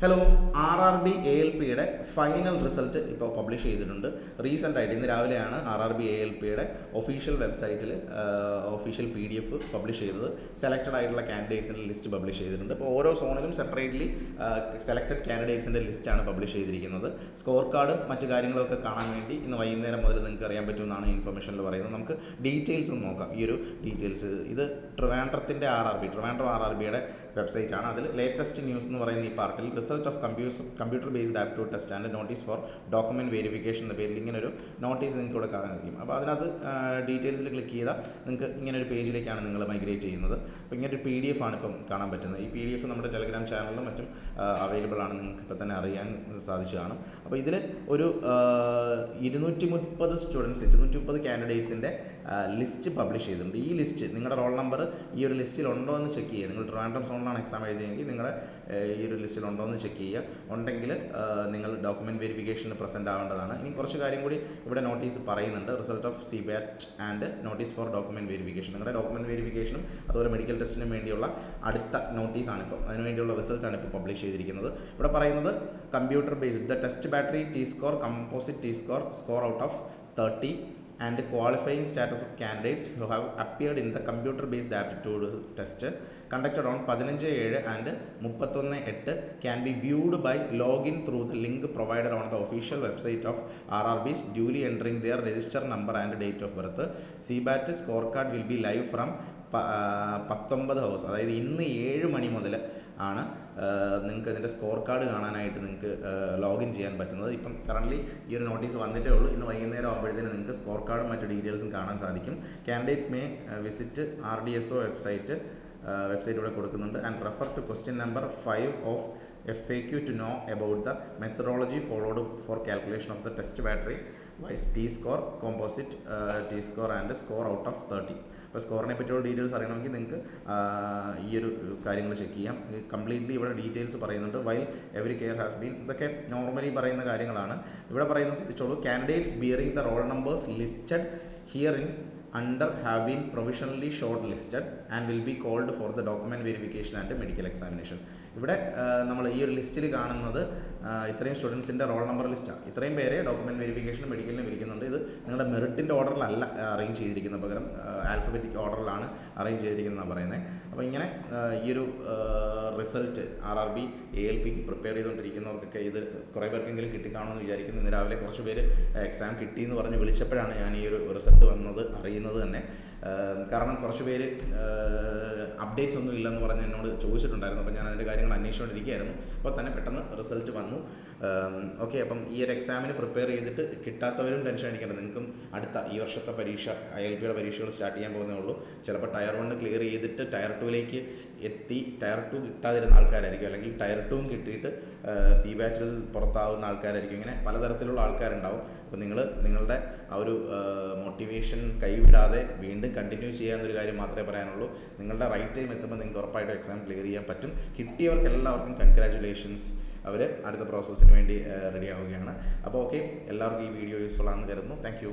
Hello, RRB ALPയുടെ final result ഇപ്പോൾ publish ചെയ്തിട്ടുണ്ട്. റീസെൻ്റായിട്ട് ഇന്ന് രാവിലെയാണ് RRB ALPയുടെ ഒഫീഷ്യൽ വെബ്സൈറ്റിൽ ഒഫീഷ്യൽ PDF പബ്ലിഷ് ചെയ്തത്. സെലക്റ്റഡ് ആയിട്ടുള്ള കാൻഡിഡേറ്റ്സിൻ്റെ ലിസ്റ്റ് പബ്ലിഷ് ചെയ്തിട്ടുണ്ട്. അപ്പോൾ ഓരോ സോണിലും സെപ്പറേറ്റ്ലി സെലക്റ്റഡ് കാൻഡിഡേറ്റ്സിൻ്റെ ലിസ്റ്റാണ് പബ്ലിഷ് ചെയ്തിരിക്കുന്നത്. സ്കോർ കാർഡും മറ്റു കാര്യങ്ങളൊക്കെ കാണാൻ വേണ്ടി ഇന്ന് വൈകുന്നേരം മുതൽ നിങ്ങൾക്ക് അറിയാൻ പറ്റുമെന്നാണ് ഇൻഫർമേഷനിൽ പറയുന്നത്. നമുക്ക് ഡീറ്റെയിൽസ് ഒന്ന് നോക്കാം. ഈ ഒരു ഡീറ്റെയിൽസ് ഇത് ട്രിവാൻഡ്രത്തിൻ്റെ ട്രിവാൻഡ്രം RRBയുടെ വെബ്സൈറ്റാണ്. അതിൽ ലേറ്റസ്റ്റ് ന്യൂസ് എന്ന് പറയുന്ന ഈ പാർട്ടിൽ result of computer based aptitude test and notice four document verification എന്ന പേരിൽ ഇങ്ങനൊരു നോട്ടീസ് നിങ്ങൾക്ക് ഇവിടെ കാണാൻ കഴിയും. അപ്പോൾ അതിനകത്ത് ഡീറ്റെയിൽസിൽ ക്ലിക്ക് ചെയ്താൽ നിങ്ങൾക്ക് ഇങ്ങനൊരു പേജിലേക്കാണ് നിങ്ങൾ മൈഗ്രേറ്റ് ചെയ്യുന്നത്. അപ്പോൾ ഇങ്ങനൊരു PDF ആണ് ഇപ്പം കാണാൻ പറ്റുന്നത്. ഈ PDF നമ്മുടെ ടെലഗ്രാം ചാനലിലും മറ്റും അവൈലബിൾ ആണ്, നിങ്ങൾക്ക് ഇപ്പോൾ തന്നെ അറിയാൻ സാധിച്ചതാണ്. അപ്പോൾ ഇതിൽ ഒരു 230 സ്റ്റുഡൻസ് 230 കാൻഡിഡേറ്റ്സിൻ്റെ ലിസ്റ്റ് പബ്ലിഷ് ചെയ്തിട്ടുണ്ട്. ഈ ലിസ്റ്റ് നിങ്ങളുടെ റോൾ നമ്പർ ഈ ഒരു ലിസ്റ്റിൽ ഉണ്ടോ എന്ന് ചെക്ക് ചെയ്യുക. നിങ്ങൾ ട്രിവാൻഡ്രം സോണിലാണ് എക്സാം എഴുതിയെങ്കിൽ നിങ്ങളുടെ ഈ ഒരു ലിസ്റ്റിൽ ഉണ്ടോ എന്ന് ചെക്ക് ചെയ്യുക. ഉണ്ടെങ്കിൽ നിങ്ങൾ ഡോക്യുമെൻറ്റ് വെരിഫിക്കേഷന് പ്രസൻറ്റ് ആവേണ്ടതാണ്. ഇനി കുറച്ച് കാര്യം കൂടി ഇവിടെ നോട്ടീസ് പറയുന്നുണ്ട്. Result of CBAT and notice four document verification. നിങ്ങളുടെ ഡോക്യുമെൻറ്റ് വെരിഫിക്കേഷനും അതുപോലെ മെഡിക്കൽ ടെസ്റ്റിനും വേണ്ടിയുള്ള അടുത്ത നോട്ടീസാണ് ഇപ്പോൾ, അതിനുവേണ്ടിയുള്ള റിസൾട്ടാണ് ഇപ്പോൾ പബ്ലിഷ് ചെയ്തിരിക്കുന്നത്. ഇവിടെ പറയുന്നത് computer based the test battery T-score composite T-score score out of 30 and qualifying status of candidates who have appeared in the computer-based aptitude test conducted on 15/7 and 31/8 can be viewed by login through the link provided on the official website of RRBs, duly entering their register number and date of birth. CBAT scorecard will be live from 19 hours, അതായത് ഇന്ന് 7 മണി മുതൽ ആണ് നിങ്ങൾക്ക് ഇതിൻ്റെ score card കാണാനായിട്ട് നിങ്ങൾക്ക് login ചെയ്യാൻ പറ്റുന്നത്. ഇപ്പം കറൻ്റ്ലി ഈ ഒരു നോട്ടീസ് വന്നിട്ടേ ഉള്ളൂ. ഇന്ന് വൈകുന്നേരം ആകുമ്പോഴത്തേന് നിങ്ങൾക്ക് സ്കോർ കാർഡും മറ്റു ഡീറ്റെയിൽസും കാണാൻ സാധിക്കും. Candidates may visit RDSO website ഇവിടെ കൊടുക്കുന്നുണ്ട്. And refer to question number 5 of FAQ to know about the methodology followed for calculation of the test battery wise T-score composite T-score and score out of 30. അപ്പോൾ സ്കോറിനെ പറ്റിയുള്ള details അറിയണമെങ്കിൽ നിങ്ങൾക്ക് ഈ ഒരു കാര്യങ്ങൾ check ചെയ്യാം. കംപ്ലീറ്റ്ലി ഇവിടെ ഡീറ്റെയിൽസ് പറയുന്നുണ്ട്. While every care has been, ഇതൊക്കെ നോർമലി പറയുന്ന കാര്യങ്ങളാണ്. ഇവിടെ പറയുന്നത് ശ്രദ്ധിച്ചോളൂ. Candidates bearing the roll numbers listed here in under have been provisionally shortlisted and will be called for the document verification and medical examination. ഇവിടെ നമ്മൾ ഈ ഒരു ലിസ്റ്റിൽ കാണുന്നത് ഇത്രയും സ്റ്റുഡൻസിൻ്റെ റോൾ നമ്പർ ലിസ്റ്റാണ്. ഇത്രയും പേരെ ഡോക്യുമെൻറ്റ് വെരിഫിക്കേഷനും മെഡിക്കലിനും വിളിക്കുന്നുണ്ട്. ഇത് നിങ്ങളുടെ മെറിറ്റിൻ്റെ ഓർഡറിലല്ല അറേഞ്ച് ചെയ്തിരിക്കുന്നത്, പകരം ആൽഫബറ്റിക് ഓർഡറിലാണ് അറേഞ്ച് ചെയ്തിരിക്കുന്നതാണ് പറയുന്നത്. അപ്പോൾ ഇങ്ങനെ ഈ ഒരു റിസൾട്ട് RRB ALPക്ക് പ്രിപ്പയർ ചെയ്തുകൊണ്ടിരിക്കുന്നവർക്കൊക്കെ ഇത് കുറേ പേർക്കെങ്കിലും കിട്ടിക്കാണുമെന്ന് വിചാരിക്കുന്നു. ഇന്ന് രാവിലെ കുറച്ച് പേര് എക്സാം കിട്ടിയെന്ന് പറഞ്ഞ് വിളിച്ചപ്പോഴാണ് ഞാൻ ഈ ഒരു റിസൾട്ട് വന്നത് അറിയുന്നത് തന്നെ. കാരണം കുറച്ച് പേര് അപ്ഡേറ്റ്സ് ഒന്നും ഇല്ലെന്ന് പറഞ്ഞ് എന്നോട് ചോദിച്ചിട്ടുണ്ടായിരുന്നു. അപ്പോൾ ഞാൻ അതിൻ്റെ കാര്യങ്ങൾ അന്വേഷിച്ചുകൊണ്ടിരിക്കുകയായിരുന്നു. അപ്പോൾ തന്നെ പെട്ടെന്ന് റിസൾട്ട് വന്നു. ഓക്കെ, അപ്പം ഈ ഒരു എക്സാമിന് പ്രിപ്പയർ ചെയ്തിട്ട് കിട്ടാത്തവരും ടെൻഷൻ അടിക്കേണ്ടത്. നിങ്ങൾക്കും അടുത്ത ഈ വർഷത്തെ പരീക്ഷ ILPയുടെ പരീക്ഷകൾ സ്റ്റാർട്ട് ചെയ്യാൻ പോകുന്നേ ഉള്ളൂ. ചിലപ്പോൾ ടയർ 1 ക്ലിയർ ചെയ്തിട്ട് ടയർ 2ലേക്ക് എത്തി ടയർ 2 കിട്ടാതിരുന്ന ആൾക്കാരായിരിക്കും, അല്ലെങ്കിൽ ടയർ 2 കിട്ടിയിട്ട് CBATൽ പുറത്താവുന്ന ആൾക്കാരായിരിക്കും. ഇങ്ങനെ പലതരത്തിലുള്ള ആൾക്കാരുണ്ടാവും. അപ്പോൾ നിങ്ങളുടെ ആ ഒരു മോട്ടിവേഷൻ കൈവിടാതെ വീണ്ടും കണ്ടിന്യൂ ചെയ്യാമെന്നൊരു കാര്യം മാത്രമേ പറയാനുള്ളൂ. നിങ്ങളുടെ റൈറ്റ് ടൈം എത്തുമ്പോൾ നിങ്ങൾക്ക് ഉറപ്പായിട്ടും എക്സാം ക്ലിയർ ചെയ്യാൻ പറ്റും. കിട്ടിയവർക്ക് എല്ലാവർക്കും കൺഗ്രാജുലേഷൻസ്. അവർ അടുത്ത പ്രോസസ്സിന് വേണ്ടി റെഡി ആവുകയാണ്. അപ്പോൾ ഓക്കെ, എല്ലാവർക്കും ഈ വീഡിയോ യൂസ്ഫുൾ ആണെന്ന് കരുതുന്നു. Thank you.